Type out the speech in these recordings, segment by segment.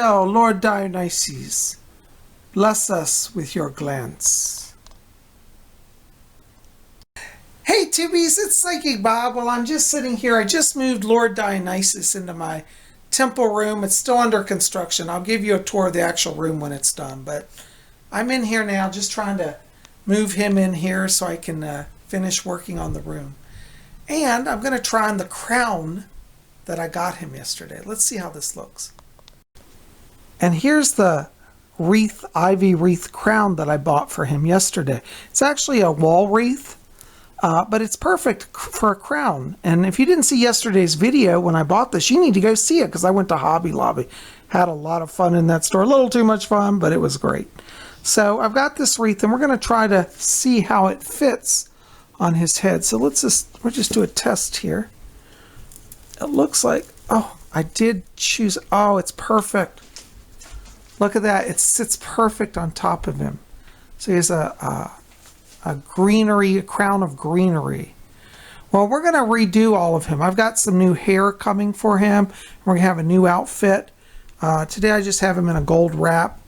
Hail, Lord Dionysus, bless us with your glance. Hey Tibbies, it's Psychic Bob. Well, I'm just sitting here. I just moved Lord Dionysus into my temple room. It's still under construction. I'll give you a tour of the actual room when it's done. But I'm in here now just trying to move him in here so I can finish working on the room. And I'm going to try on the crown that I got him yesterday. Let's see how this looks. And here's the wreath, ivy wreath crown that I bought for him yesterday. It's actually a wall wreath. But it's perfect for a crown. And if you didn't see yesterday's video when I bought this, you need to go see it because I went to Hobby Lobby. Had a lot of fun in that store. A little too much fun, but it was great. So I've got this wreath and we're going to try to see how it fits on his head. So we'll just do a test here. It looks like, oh, I did choose, oh, it's perfect. Look at that. It sits perfect on top of him. So he has a greenery, a crown of greenery. Well, we're going to redo all of him. I've got some new hair coming for him. We're going to have a new outfit. Today I just have him in a gold wrap,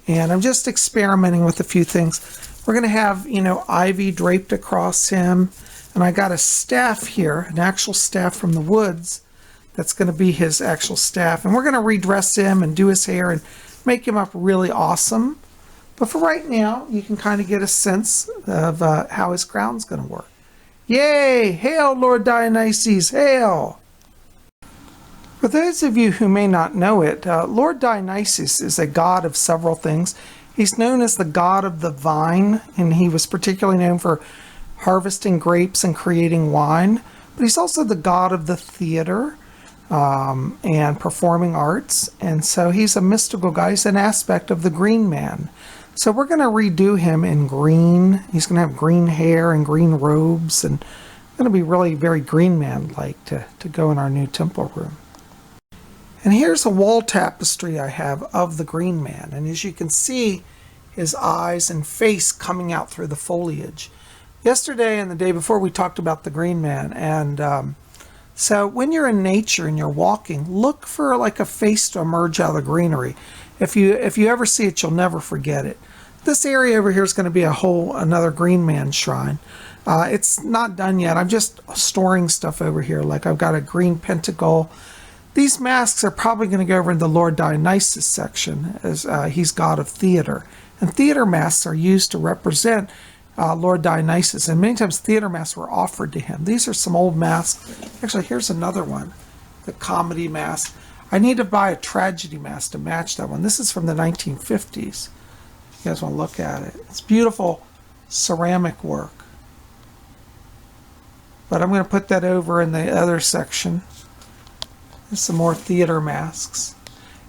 and I'm just experimenting with a few things. We're going to have, ivy draped across him, and I got a staff here, an actual staff from the woods that's going to be his actual staff, and we're going to redress him and do his hair and make him up really awesome. But for right now, you can kind of get a sense of how his crown's going to work. Yay! Hail, Lord Dionysus! Hail! For those of you who may not know it, Lord Dionysus is a god of several things. He's known as the god of the vine, and he was particularly known for harvesting grapes and creating wine. But he's also the god of the theater and performing arts. And so he's a mystical guy. He's an aspect of the green man. So we're going to redo him in green. He's going to have green hair and green robes, and going to be really very green man-like to go in our new temple room. And here's a wall tapestry I have of the green man. And as you can see, his eyes and face coming out through the foliage. Yesterday and the day before, we talked about the green man. And so when you're in nature and you're walking, look for like a face to emerge out of the greenery. If you ever see it, you'll never forget it. This area over here is going to be another green man shrine. It's not done yet. I'm just storing stuff over here. Like I've got a green pentacle. These masks are probably going to go over in the Lord Dionysus section, as he's god of theater. And theater masks are used to represent Lord Dionysus. And many times theater masks were offered to him. These are some old masks. Actually, here's another one, the comedy mask. I need to buy a tragedy mask to match that one. This is from the 1950s. You guys want to look at it. It's beautiful ceramic work. But I'm going to put that over in the other section. There's some more theater masks.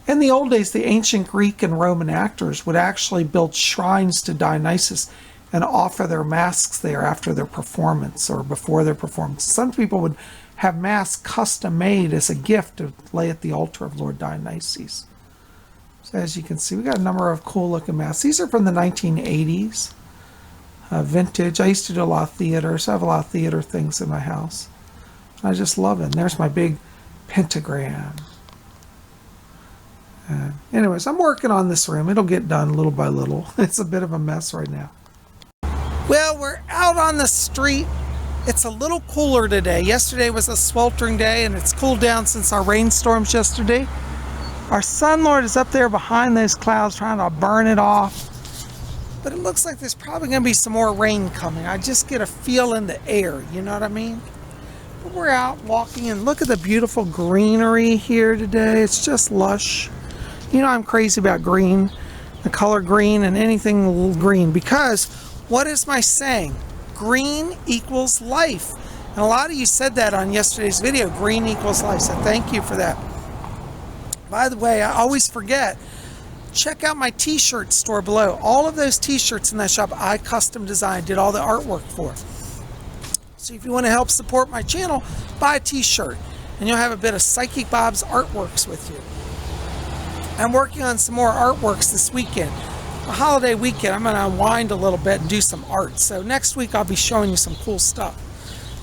In the old days, the ancient Greek and Roman actors would actually build shrines to Dionysus and offer their masks there after their performance or before their performance. Some people would have masks custom made as a gift to lay at the altar of Lord Dionysus. So as you can see, we got a number of cool looking masks. These are from the 1980s, vintage. I used to do a lot of theater, so I have a lot of theater things in my house. I just love it. And there's my big pentagram. Anyways, I'm working on this room. It'll get done little by little. It's a bit of a mess right now. Well, we're out on the street. It's a little cooler today. Yesterday was a sweltering day, and it's cooled down since our rainstorms yesterday. Our Sun Lord is up there behind those clouds trying to burn it off. But it looks like there's probably going to be some more rain coming. I just get a feel in the air, you know what I mean? But we're out walking, and look at the beautiful greenery here today. It's just lush. You know I'm crazy about green, the color green, and anything green, because what is my saying? Green equals life. And a lot of you said that on yesterday's video, green equals life. So thank you for that. By the way, I always forget, check out my t-shirt store below. All of those t-shirts in that shop, I custom designed, did all the artwork for. So if you want to help support my channel, buy a t-shirt and you'll have a bit of Psychic Bob's artworks with you. I'm working on some more artworks this weekend. A holiday weekend, I'm going to unwind a little bit and do some art. So next week I'll be showing you some cool stuff.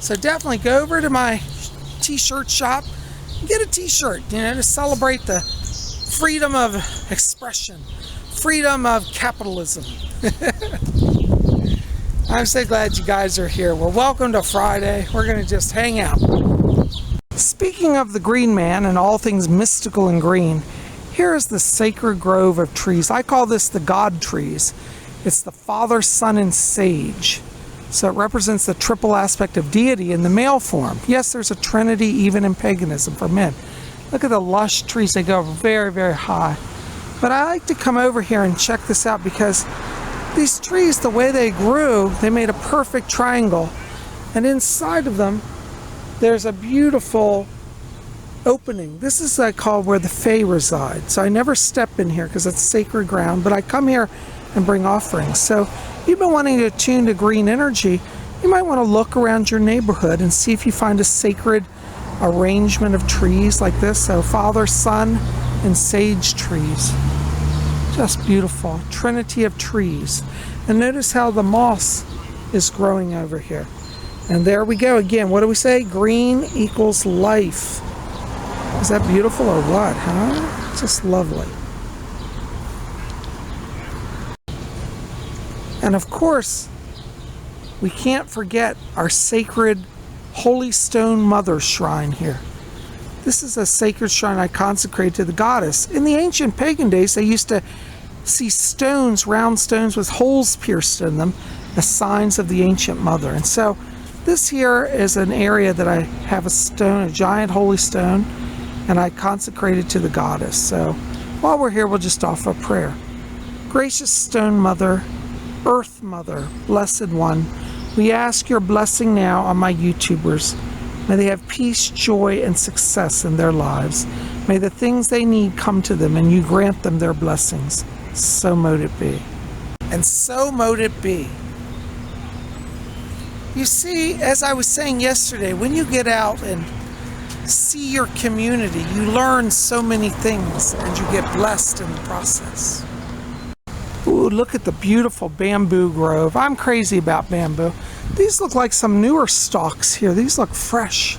So definitely go over to my t-shirt shop and get a t-shirt, to celebrate the freedom of expression, freedom of capitalism. I'm so glad you guys are here. Well, welcome to Friday. We're going to just hang out. Speaking of the green man and all things mystical and green, here is the sacred grove of trees. I call this the God trees. It's the Father, Son, and Sage. So it represents the triple aspect of deity in the male form. Yes, there's a trinity even in paganism for men. Look at the lush trees. They go very, very high. But I like to come over here and check this out because these trees, the way they grew, they made a perfect triangle. And inside of them, there's a beautiful opening. This is I call where the Fae reside. So I never step in here because it's sacred ground, but I come here and bring offerings. So if you've been wanting to attune to green energy, you might want to look around your neighborhood and see if you find a sacred arrangement of trees like this. So Father, Son, and Sage trees. Just beautiful. Trinity of trees. And notice how the moss is growing over here. And there we go again. What do we say? Green equals life. Is that beautiful or what, huh? Just lovely. And of course, we can't forget our sacred Holy Stone Mother shrine here. This is a sacred shrine I consecrate to the goddess. In the ancient pagan days, they used to see stones, round stones with holes pierced in them, as signs of the ancient mother. And so this here is an area that I have a stone, a giant holy stone, and I consecrate it to the goddess. So while we're here, we'll just offer a prayer. Gracious Stone Mother, Earth Mother, Blessed One, we ask your blessing now on my YouTubers. May they have peace, joy, and success in their lives. May the things they need come to them and you grant them their blessings. So mote it be. And so mote it be. You see, as I was saying yesterday, when you get out and see your community, you learn so many things and you get blessed in the process. Ooh, look at the beautiful bamboo grove. I'm crazy about bamboo. These look like some newer stalks here. These look fresh.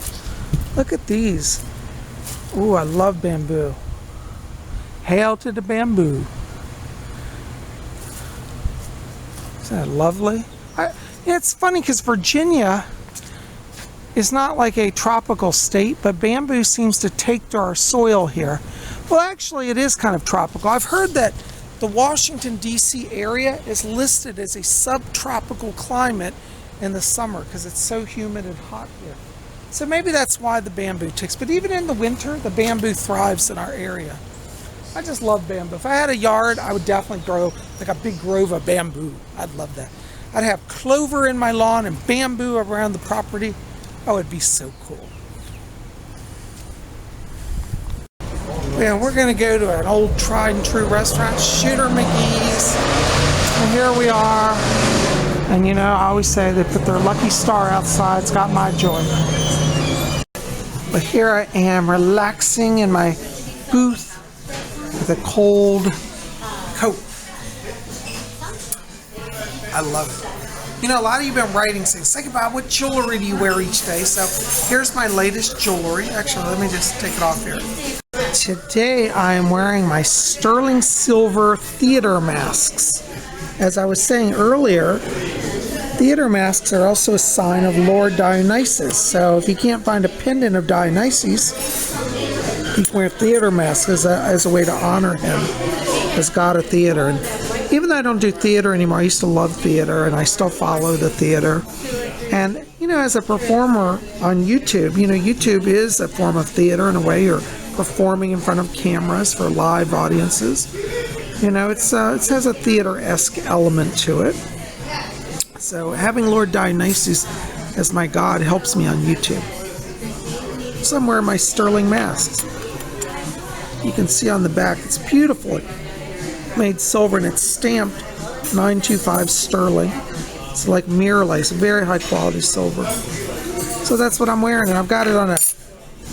Look at these. Ooh, I love bamboo. Hail to the bamboo. Isn't that lovely? It's funny because Virginia is not like a tropical state, but bamboo seems to take to our soil here. Well, actually, it is kind of tropical. I've heard that the Washington, D.C. area is listed as a subtropical climate in the summer because it's so humid and hot here. So maybe that's why the bamboo ticks. But even in the winter, the bamboo thrives in our area. I just love bamboo. If I had a yard, I would definitely grow like a big grove of bamboo. I'd love that. I'd have clover in my lawn and bamboo around the property. That would be so cool. Yeah, we're going to go to an old tried and true restaurant, Shooter McGee's. And here we are. And you know, I always say they put their lucky star outside. It's got my joy. But here I am relaxing in my booth with a cold coat. I love it. You know, a lot of you have been writing saying, PsychicBob, what jewelry do you wear each day? So here's my latest jewelry. Actually, let me just take it off here. Today I am wearing my sterling silver theater masks. As I was saying earlier, theater masks are also a sign of Lord Dionysus. So if you can't find a pendant of Dionysus, you can wear theater masks as a way to honor him as god of theater. And even though I don't do theater anymore, I used to love theater and I still follow the theater. And, you know, as a performer on YouTube, you know, YouTube is a form of theater in a way. You're performing in front of cameras for live audiences. You know, it has a theater-esque element to it. So having Lord Dionysus as my god helps me on YouTube. So I'm wearing my sterling masks. You can see on the back, it's beautiful. Made silver and it's stamped 925 sterling. It's like mirror lace, very high quality silver. So that's what I'm wearing, and I've got it on a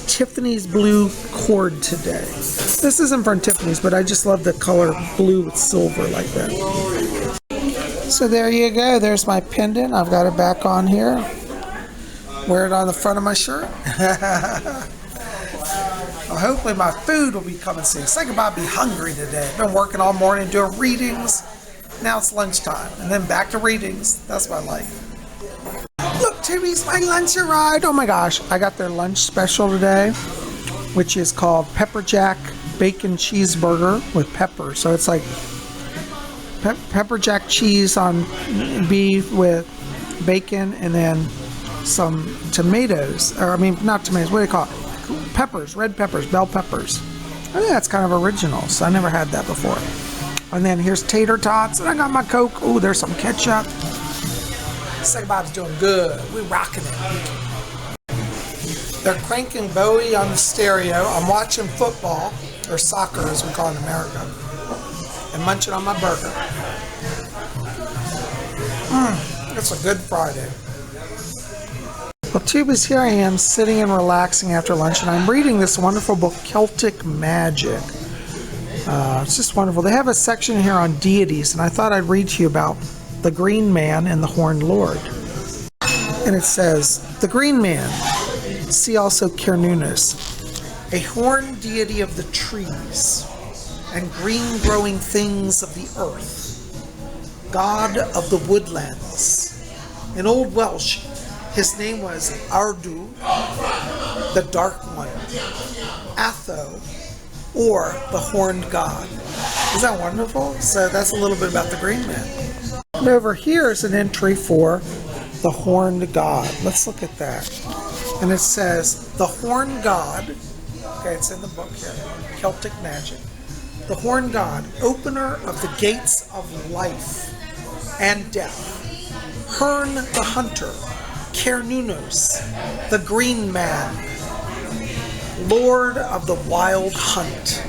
Tiffany's blue cord today. This isn't from Tiffany's, but I just love the color blue with silver like that. So there you go. There's my pendant. I've got it back on here. Wear it on the front of my shirt. I'll hopefully my food will be coming soon. Psychic Bob be hungry today. I've been working all morning doing readings. Now it's lunchtime. And then back to readings. That's my life. Look, Timmy's my lunch arrived. Oh my gosh. I got their lunch special today, which is called Pepper Jack Bacon Cheeseburger with pepper. So it's like pepper jack cheese on beef with bacon and then some tomatoes. Or I mean, not tomatoes. What do they call it? Peppers, red peppers, bell peppers. I think that's kind of original, so I never had that before. And then here's tater tots, and I got my Coke. Oh, there's some ketchup. Psychic Bob's doing good. We're rocking it. They're cranking Bowie on the stereo. I'm watching football, or soccer as we call it in America, and munching on my burger. It's a good Friday. Well, Tuba's, here I am sitting and relaxing after lunch, and I'm reading this wonderful book, Celtic Magic. It's just wonderful. They have a section here on deities, and I thought I'd read to you about the Green Man and the Horned Lord. And it says, the Green Man, see also Cernunnos, a horned deity of the trees and green growing things of the earth, god of the woodlands. In Old Welsh, his name was Ardu, the Dark One, Atho, or the Horned God. Is that wonderful? So that's a little bit about the Green Man. And over here is an entry for the Horned God. Let's look at that. And it says, the Horned God, okay, it's in the book here, Celtic Magic. The Horned God, opener of the gates of life and death. Hern the Hunter, Cernunnos, the Green Man, Lord of the Wild Hunt.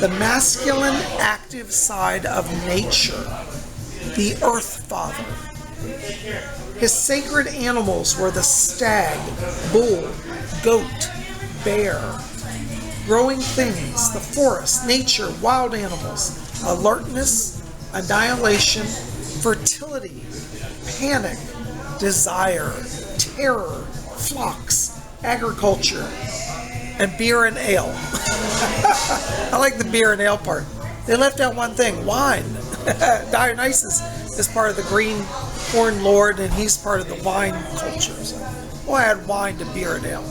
The masculine active side of nature, the Earth Father. His sacred animals were the stag, bull, goat, bear. Growing things, the forest, nature, wild animals, alertness, annihilation, fertility, panic, desire, terror, flocks, agriculture, and beer and ale. I like the beer and ale part. They left out one thing, wine. Dionysus is part of the Green Horned Lord, and he's part of the wine culture. So we'll add wine to beer and ale.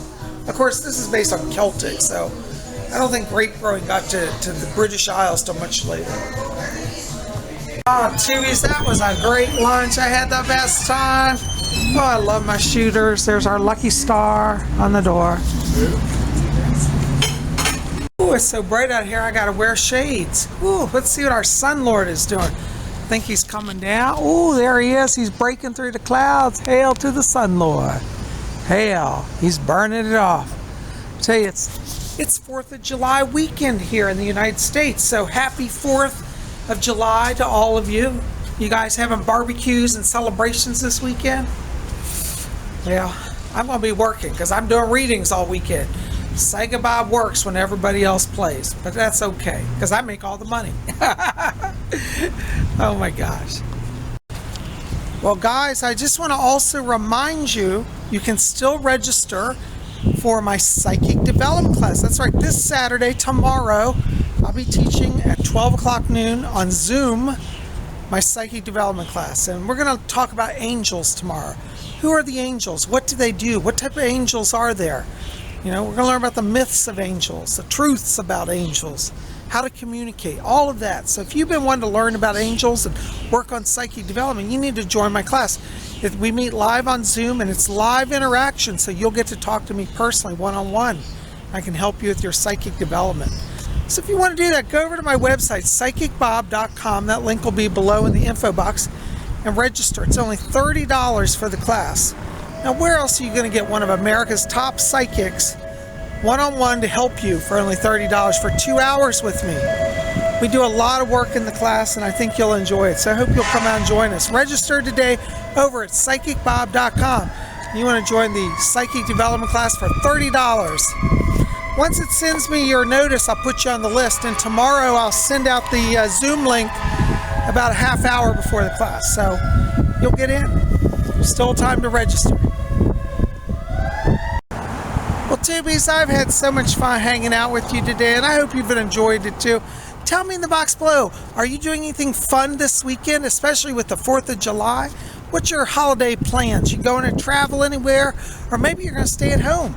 Of course, this is based on Celtic, so I don't think grape growing got to the British Isles till much later. Oh, Chewies, that was a great lunch. I had the best time. Oh, I love my shooters. There's our lucky star on the door. Oh, it's so bright out here, I gotta wear shades. Ooh, let's see what our Sun Lord is doing. I think he's coming down. Oh, there he is. He's breaking through the clouds. Hail to the Sun Lord. Hail. He's burning it off. I tell you, it's 4th of July weekend here in the United States, so happy 4th of July to all of you. You guys having barbecues and celebrations this weekend? Yeah, I'm going to be working because I'm doing readings all weekend. Psychic Bob works when everybody else plays, but that's okay because I make all the money. Oh my gosh. Well guys, I just want to also remind you, you can still register for my psychic development class. That's right, this Saturday, tomorrow, I'll be teaching at 12 o'clock noon on Zoom, my psychic development class. And we're going to talk about angels tomorrow. Who are the angels? What do they do? What type of angels are there? You know, we're going to learn about the myths of angels, the truths about angels, how to communicate, all of that. So if you've been wanting to learn about angels and work on psychic development, you need to join my class. We meet live on Zoom, and it's live interaction, so you'll get to talk to me personally, one-on-one. I can help you with your psychic development. So if you want to do that, go over to my website, PsychicBob.com. That link will be below in the info box, and register. It's only $30 for the class. Now, where else are you going to get one of America's top psychics one-on-one to help you for only $30 for 2 hours with me? We do a lot of work in the class, and I think you'll enjoy it. So I hope you'll come out and join us. Register today over at PsychicBob.com. You want to join the psychic development class for $30. Once it sends me your notice, I'll put you on the list, and tomorrow I'll send out the Zoom link about a half hour before the class. So you'll get in. Still time to register. Well, Tubies, I've had so much fun hanging out with you today, and I hope you've enjoyed it too. Tell me in the box below, are you doing anything fun this weekend, especially with the 4th of July? What's your holiday plans? You going to travel anywhere? Or maybe you're going to stay at home.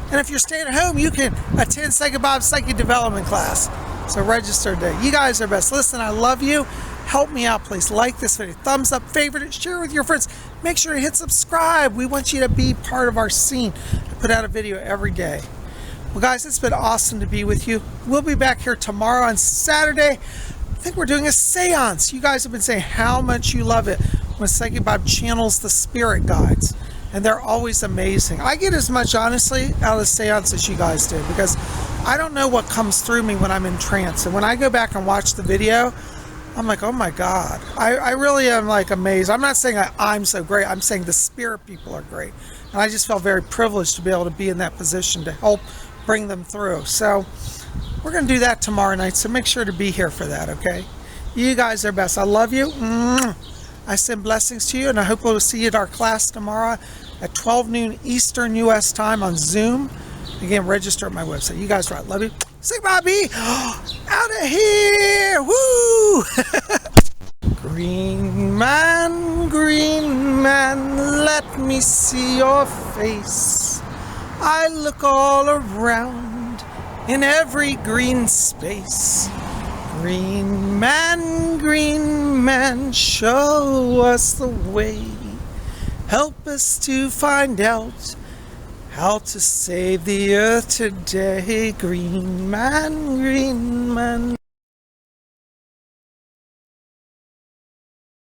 And if you're staying at home, you can attend Psychic Bob's Psychic Development class. So register today. You guys are best. Listen, I love you. Help me out, please. Like this video. Thumbs up, favorite it, share it with your friends. Make sure to hit subscribe. We want you to be part of our scene. I put out a video every day. Well, guys, it's been awesome to be with you. We'll be back here tomorrow on Saturday. I think we're doing a seance. You guys have been saying how much you love it when Psychic Bob channels the spirit guides. And they're always amazing. I get as much, honestly, out of the seance as you guys do, because I don't know what comes through me when I'm in trance. And when I go back and watch the video, I'm like, oh my God. I really am like amazed. I'm not saying I'm so great. I'm saying the spirit people are great. And I just felt very privileged to be able to be in that position to help bring them through. So we're going to do that tomorrow night. So make sure to be here for that, okay? You guys are best. I love you. I send blessings to you, and I hope we'll see you at our class tomorrow at 12 noon Eastern U.S. time on Zoom. Again, register at my website. You guys are right. Love you. Say Bobby. Out of here. Woo. Green man, let me see your face. I look all around in every green space. Green man, show us the way. Help us to find out how to save the earth today. Green man.